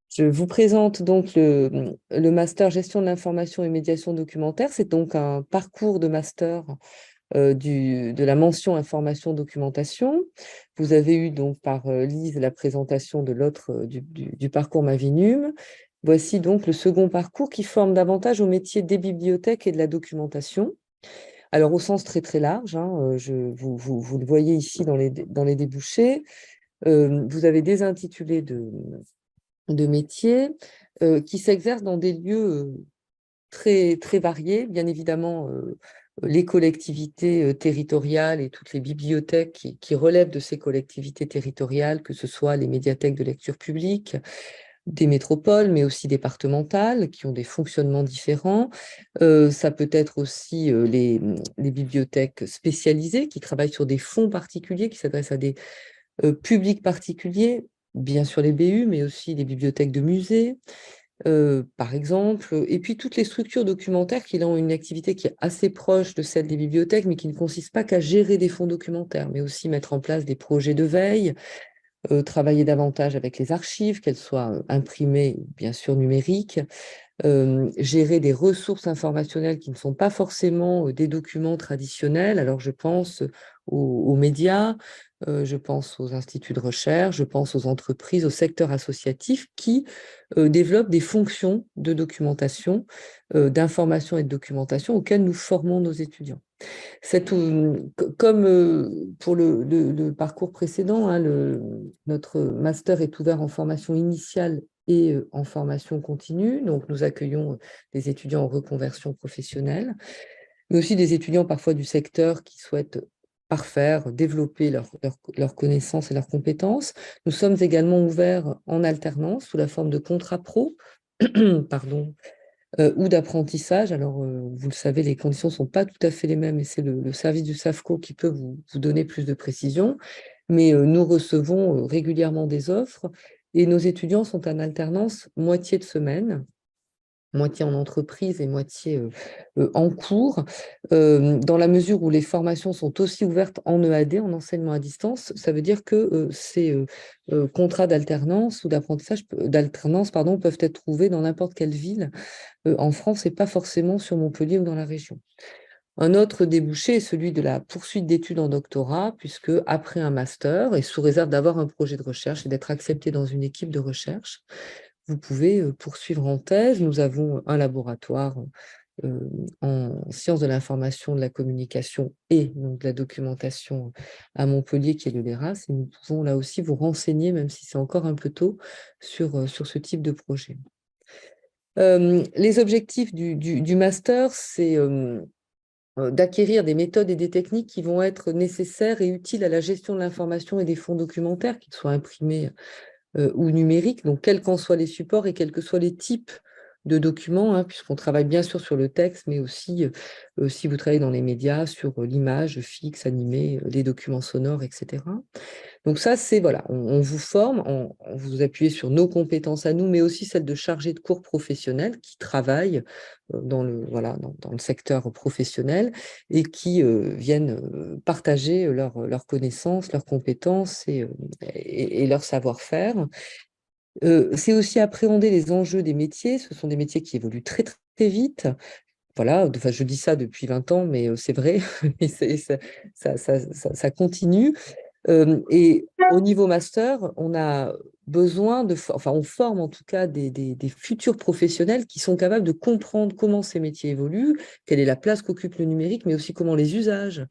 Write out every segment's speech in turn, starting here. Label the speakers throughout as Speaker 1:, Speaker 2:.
Speaker 1: Je vous présente donc le master gestion de l'information et médiation documentaire. C'est donc un parcours de master de la mention information documentation. Vous avez eu donc par Lise la présentation de l'autre du parcours Mavinum. Voici donc le second parcours qui forme davantage au métier des bibliothèques et de la documentation. Alors au sens très très large, hein, vous le voyez ici dans les débouchés. Vous avez des intitulés de métiers qui s'exercent dans des lieux très, très variés. Bien évidemment, les collectivités territoriales et toutes les bibliothèques qui relèvent de ces collectivités territoriales, que ce soit les médiathèques de lecture publique, des métropoles, mais aussi départementales, qui ont des fonctionnements différents. Ça peut être aussi les bibliothèques spécialisées qui travaillent sur des fonds particuliers, qui s'adressent à des publics particuliers, bien sûr les BU, mais aussi les bibliothèques de musées, par exemple, et puis toutes les structures documentaires qui ont une activité qui est assez proche de celle des bibliothèques, mais qui ne consiste pas qu'à gérer des fonds documentaires, mais aussi mettre en place des projets de veille, travailler davantage avec les archives, qu'elles soient imprimées ou bien sûr numériques, gérer des ressources informationnelles qui ne sont pas forcément des documents traditionnels. Alors, je pense aux médias, je pense aux instituts de recherche, je pense aux entreprises, au secteur associatif qui développent des fonctions de documentation, d'information et de documentation auxquelles nous formons nos étudiants. Comme pour le parcours précédent, hein, notre master est ouvert en formation initiale et en formation continue. Donc, nous accueillons des étudiants en reconversion professionnelle, mais aussi des étudiants parfois du secteur qui souhaitent parfaire, développer leurs connaissances et leurs compétences. Nous sommes également ouverts en alternance sous la forme de contrats pro, pardon, ou d'apprentissage. Alors, vous le savez, les conditions ne sont pas tout à fait les mêmes et c'est le service du SAFCO qui peut vous donner plus de précision. Mais nous recevons régulièrement des offres et nos étudiants sont en alternance moitié de semaine, moitié en entreprise et moitié en cours, dans la mesure où les formations sont aussi ouvertes en EAD, en enseignement à distance. Ça veut dire que ces contrats d'alternance ou d'alternance, pardon, peuvent être trouvés dans n'importe quelle ville en France et pas forcément sur Montpellier ou dans la région. Un autre débouché est celui de la poursuite d'études en doctorat, puisque après un master, et sous réserve d'avoir un projet de recherche et d'être accepté dans une équipe de recherche, vous pouvez poursuivre en thèse. Nous avons un laboratoire en sciences de l'information, de la communication et donc de la documentation à Montpellier, qui est le LERAS, et nous pouvons là aussi vous renseigner, même si c'est encore un peu tôt, sur ce type de projet. Les objectifs du master, c'est d'acquérir des méthodes et des techniques qui vont être nécessaires et utiles à la gestion de l'information et des fonds documentaires, qu'ils soient imprimés ou numériques, donc quels qu'en soient les supports et quels que soient les types de documents, hein, puisqu'on travaille bien sûr sur le texte, mais aussi, si vous travaillez dans les médias, sur l'image fixe, animée, les documents sonores, etc. Donc ça, c'est, voilà, on vous forme, on vous appuyez sur nos compétences à nous, mais aussi celles de chargés de cours professionnels qui travaillent voilà, dans le secteur professionnel et qui viennent partager leurs connaissances, leurs compétences et leur savoir-faire. C'est aussi appréhender les enjeux des métiers. Ce sont des métiers qui évoluent très, très vite. Voilà, enfin, je dis ça depuis 20 ans, mais c'est vrai, et ça continue. Et au niveau master, on a besoin enfin, on forme en tout cas des futurs professionnels qui sont capables de comprendre comment ces métiers évoluent, quelle est la place qu'occupe le numérique, mais aussi comment les usages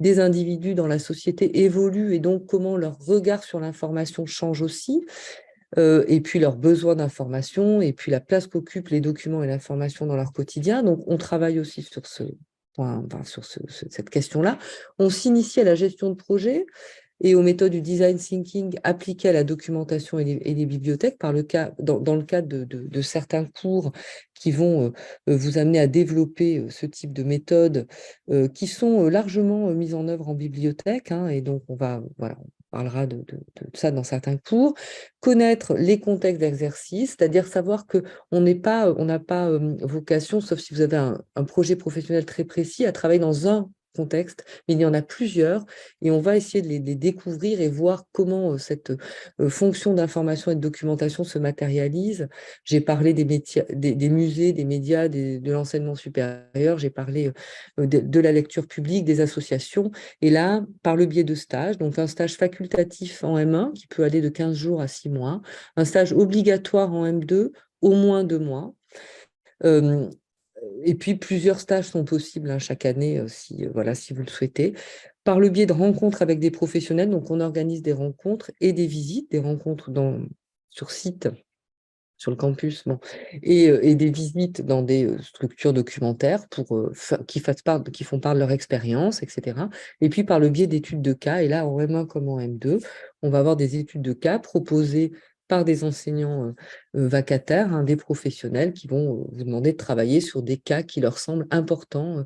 Speaker 1: des individus dans la société évoluent et donc comment leur regard sur l'information change aussi, et puis leurs besoins d'information, et puis la place qu'occupent les documents et l'information dans leur quotidien. Donc, on travaille aussi sur ce point, enfin, sur cette question-là. On s'initie à la gestion de projet et aux méthodes du design thinking appliquées à la documentation et les bibliothèques dans le cadre de certains cours qui vont vous amener à développer ce type de méthodes qui sont largement mises en œuvre en bibliothèque, hein, et donc voilà, on parlera de ça dans certains cours. Connaître les contextes d'exercice, c'est-à-dire savoir que on n'a pas vocation, sauf si vous avez un projet professionnel très précis, à travailler dans un contexte, mais il y en a plusieurs et on va essayer de les découvrir et voir comment cette fonction d'information et de documentation se matérialise. J'ai parlé des métiers, des musées, des médias, de l'enseignement supérieur, j'ai parlé de la lecture publique, des associations, et là, par le biais de stages, donc un stage facultatif en M1 qui peut aller de 15 jours à 6 mois, un stage obligatoire en M2, au moins 2 mois. Euh, et puis, plusieurs stages sont possibles chaque année, si, voilà, si vous le souhaitez. Par le biais de rencontres avec des professionnels, donc on organise des rencontres et des visites, des rencontres sur site, sur le campus, bon, et des visites dans des structures documentaires qui font part de leur expérience, etc. Et puis par le biais d'études de cas, et là en M1 comme en M2, on va avoir des études de cas proposées par des enseignants vacataires, des professionnels qui vont vous demander de travailler sur des cas qui leur semblent importants,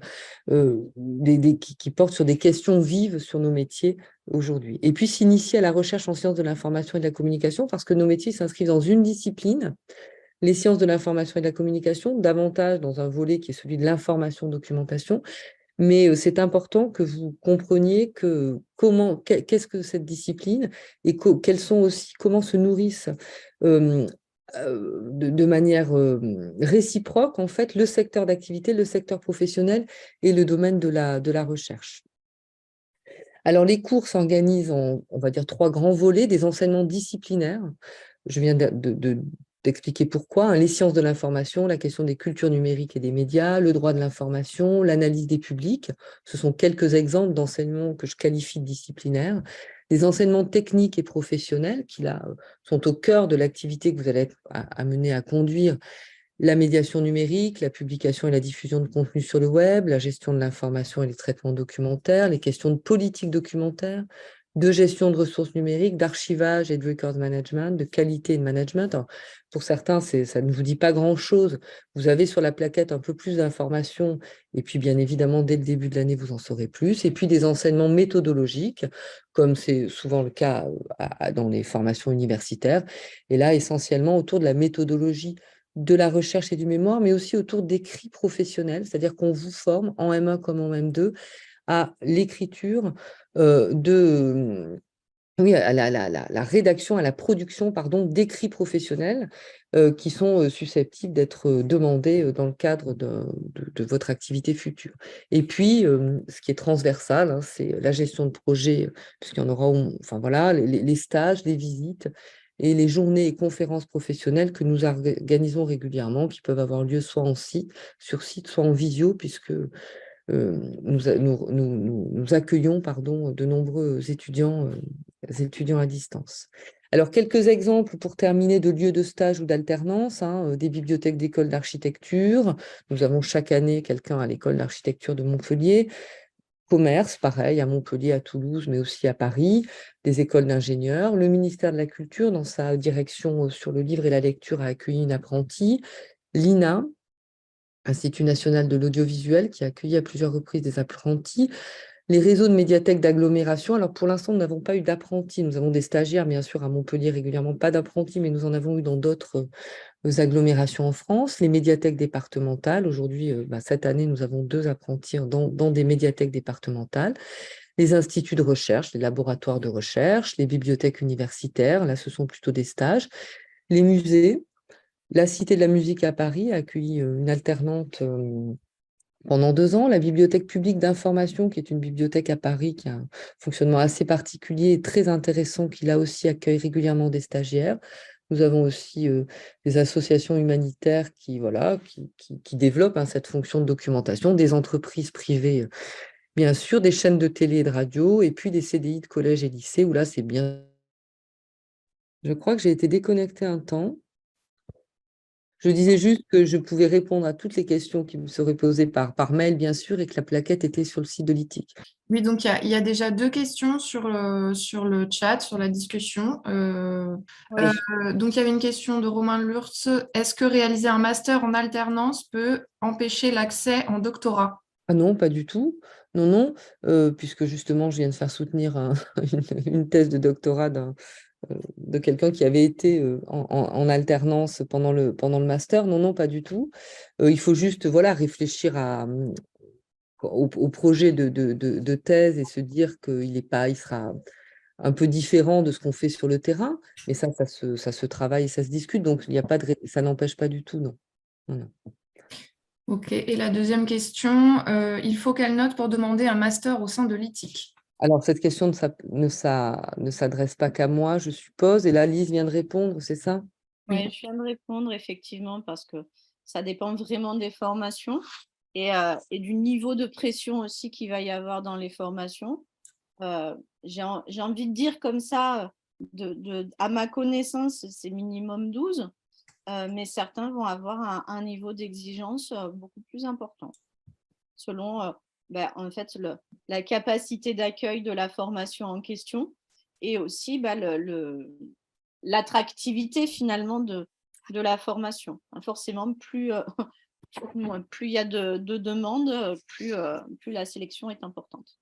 Speaker 1: qui portent sur des questions vives sur nos métiers aujourd'hui. Et puis s'initier à la recherche en sciences de l'information et de la communication, parce que nos métiers s'inscrivent dans une discipline, les sciences de l'information et de la communication, davantage dans un volet qui est celui de l'information-documentation. Mais c'est important que vous compreniez qu'est-ce que cette discipline et quels sont aussi, comment se nourrissent de manière réciproque, en fait, le secteur d'activité, le secteur professionnel et le domaine de la recherche. Alors, les cours s'organisent en, on va dire, 3 grands volets, des enseignements disciplinaires. Je viens d'expliquer pourquoi, les sciences de l'information, la question des cultures numériques et des médias, le droit de l'information, l'analyse des publics. Ce sont quelques exemples d'enseignements que je qualifie de disciplinaires. Des enseignements techniques et professionnels qui, là, sont au cœur de l'activité que vous allez être amené à conduire, la médiation numérique, la publication et la diffusion de contenu sur le web, la gestion de l'information et les traitements documentaires, les questions de politique documentaire, de gestion de ressources numériques, d'archivage et de record management, de qualité et de management. Alors, pour certains, ça ne vous dit pas grand-chose. Vous avez sur la plaquette un peu plus d'informations et puis bien évidemment, dès le début de l'année, vous en saurez plus. Et puis des enseignements méthodologiques, comme c'est souvent le cas dans les formations universitaires. Et là, essentiellement autour de la méthodologie de la recherche et du mémoire, mais aussi autour d'écrits professionnels, c'est-à-dire qu'on vous forme en M1 comme en M2 à l'écriture oui, à la rédaction, à la production, pardon, d'écrits professionnels qui sont susceptibles d'être demandés dans le cadre de votre activité future. Et puis, ce qui est transversal, c'est la gestion de projet, puisqu'il y en aura, enfin voilà, les stages, les visites et les journées et conférences professionnelles que nous organisons régulièrement, qui peuvent avoir lieu soit sur site, soit en visio, puisque nous accueillons pardon, de nombreux étudiants à distance. Alors, quelques exemples pour terminer de lieux de stage ou d'alternance, des bibliothèques d'écoles d'architecture. Nous avons chaque année quelqu'un à l'école d'architecture de Montpellier. Commerce, pareil, à Montpellier, à Toulouse, mais aussi à Paris, des écoles d'ingénieurs. Le ministère de la Culture, dans sa direction sur le livre et la lecture, a accueilli une apprentie. L'INA, Institut national de l'audiovisuel, qui a accueilli à plusieurs reprises des apprentis. Les réseaux de médiathèques d'agglomération, alors pour l'instant, nous n'avons pas eu d'apprentis. Nous avons des stagiaires, bien sûr, à Montpellier régulièrement, pas d'apprentis, mais nous en avons eu dans d'autres agglomérations en France. Les médiathèques départementales, aujourd'hui, cette année, nous avons 2 apprentis dans des médiathèques départementales. Les instituts de recherche, les laboratoires de recherche, les bibliothèques universitaires, là, ce sont plutôt des stages. Les musées, la Cité de la musique à Paris a accueilli une alternante pendant 2 ans. La bibliothèque publique d'information, qui est une bibliothèque à Paris, qui a un fonctionnement assez particulier et très intéressant, qui là aussi accueille régulièrement des stagiaires. Nous avons aussi des associations humanitaires voilà, qui développent cette fonction de documentation, des entreprises privées, bien sûr, des chaînes de télé et de radio, et puis des CDI de collège et lycée, où là, c'est bien. Je crois que j'ai été déconnectée un temps. Je disais juste que je pouvais répondre à toutes les questions qui me seraient posées par mail, bien sûr, et que la plaquette était sur le site de l'ITIC.
Speaker 2: Oui, donc il y a déjà 2 questions sur le chat, sur la discussion.
Speaker 1: Oui.
Speaker 2: Donc il y avait une question de Romain Lurtz. Est-ce que réaliser un master en alternance peut empêcher l'accès en doctorat?
Speaker 1: Ah non, pas du tout. Non, non, puisque justement, je viens de faire soutenir une thèse de doctorat de quelqu'un qui avait été en alternance pendant le master. Non, non, pas du tout. Il faut juste voilà, réfléchir à au projet de thèse et se dire il sera un peu différent de ce qu'on fait sur le terrain, mais ça se travaille, ça se discute, donc il y a pas ça n'empêche pas du tout, non. Non, non.
Speaker 2: Ok. Et la deuxième question, il faut quelle note pour demander un master au sein de l'ITIC?
Speaker 1: Alors, cette question ne s'adresse pas qu'à moi, je suppose, et là, Lise vient de répondre, c'est ça?
Speaker 3: Oui,
Speaker 2: Oui.
Speaker 3: je viens de répondre effectivement parce que ça dépend vraiment des formations et du niveau de pression aussi qu'il va y avoir dans les formations. J'ai envie de dire comme ça, à ma connaissance, c'est minimum 12, mais certains vont avoir un niveau d'exigence beaucoup plus important, selon en fait, la capacité d'accueil de la formation en question et aussi l'attractivité finalement de la formation. Forcément, plus il y a de demandes, plus la sélection est importante.